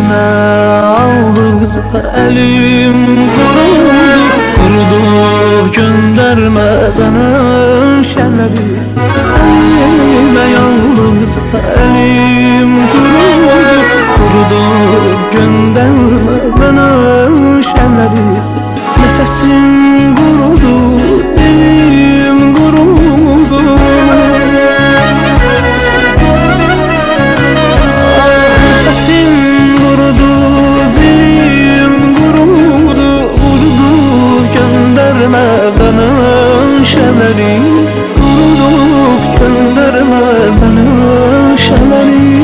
Elime aldı kızı elim kurudu gönderme bana şerleri. Elime aldı kızı elim kurudu gönderme bana şerleri. Nefesim kurudu, dilim kurudu. Nefesim kurudu, dilim kurudu. Gönderme bana şerleri. Kurudu gönderme bana şerleri.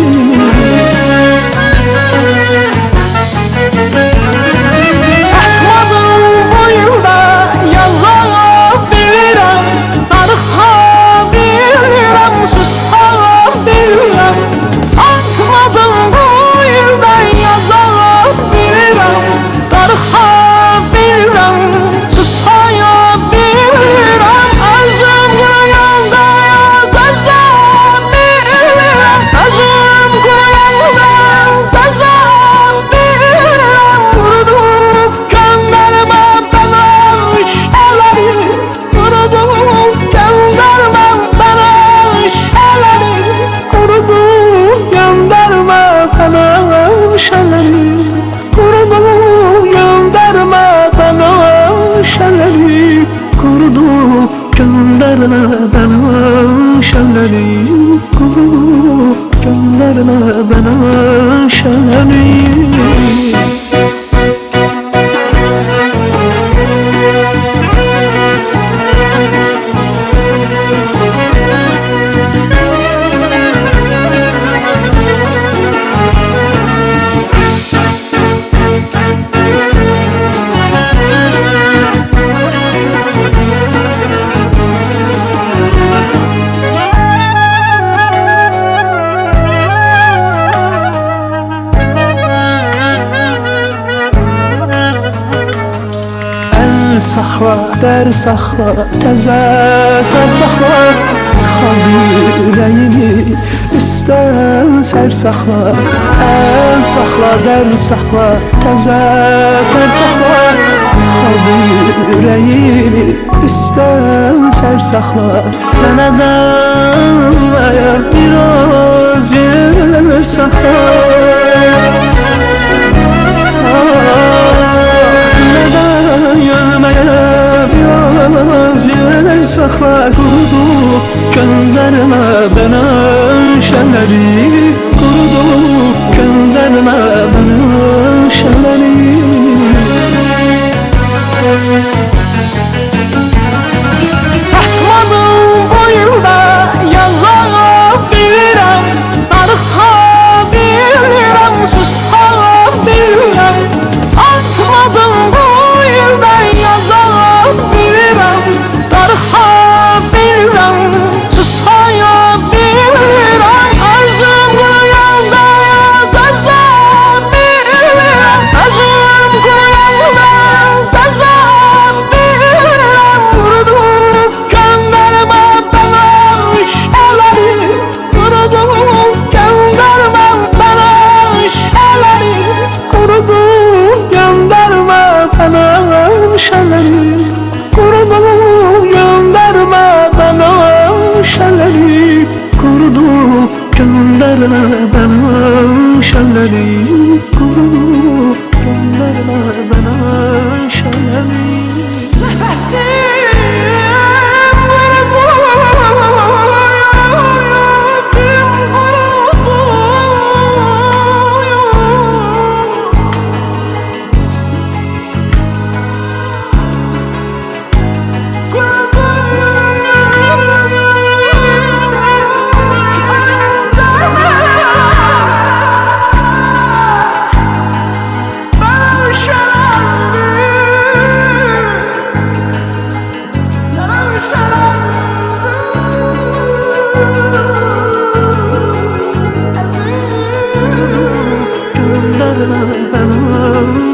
Gönderme bana şerleri, kurudu gönderme bana şerleri. Saxla, der saxla, təzə tər saxla. Sıxal ürəyini, üstən sər saxla. Əl saxla, der saxla, təzə tər saxla. Sıxal ürəyini, üstən sər saxla. Mənə də əgər biraz yer saxla. Biraz yer saxla, kurudu gönderme bana şerleri. Kurudu gönderme bana şerleri. Satmadım bu yılda yaza bilirəm. Darıxa bilirəm, susa bilirəm. Satmadım bu yılda yaza bilirəm. Darıxa bilirəm, susaya bilirəm. Özüm quruyanda qəza bilirəm. Özüm quruyanda qəza bilirəm. Qurudub göndərmə bana şələri. Qurudub göndərmə bana şələri. Qurudub göndərmə bana şələri. Kurudu gönderme bana şerleri. Kurudu gönderme bana şerleri. Kurudu gönderme bana şerleri. Nefesim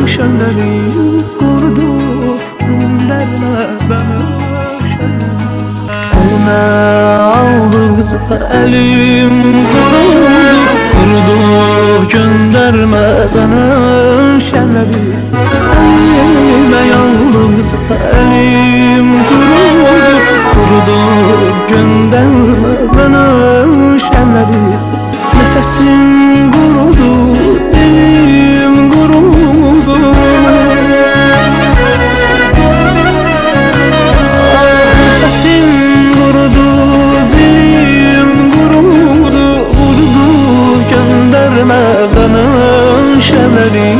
şerleri. Kurudu gönderme bana şerleri. Elime aldı kızı elim kurudu gönderme bana Nefesim kurudu, dilim kurudu. Nefesim kurudu, dilim kurudu. Vurdu gönderme benim şemeri.